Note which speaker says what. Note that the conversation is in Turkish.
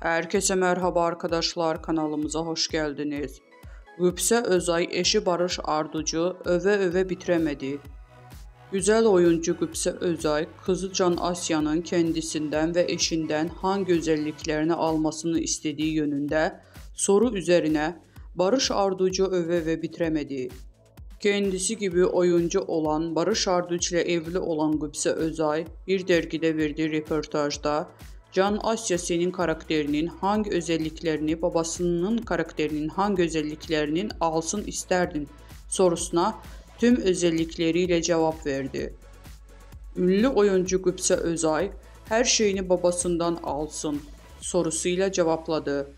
Speaker 1: Herkese merhaba arkadaşlar, kanalımıza hoş geldiniz. Gupse Özay eşi Barış Arduç'u öve öve bitiremedi. Güzel oyuncu Gupse Özay, kızı Can Asya'nın kendisinden ve eşinden hangi özelliklerini almasını istediği yönünde soru üzerine Barış Arduç'u öve ve bitiremedi. Kendisi gibi oyuncu olan Barış Arduç ile evli olan Gupse Özay bir dergide verdiği röportajda Can Asya senin karakterinin hangi özelliklerini babasının karakterinin hangi özelliklerinin alsın isterdin sorusuna tüm özellikleriyle cevap verdi. Ünlü oyuncu Gupse Özay her şeyini babasından alsın sorusuyla cevapladı.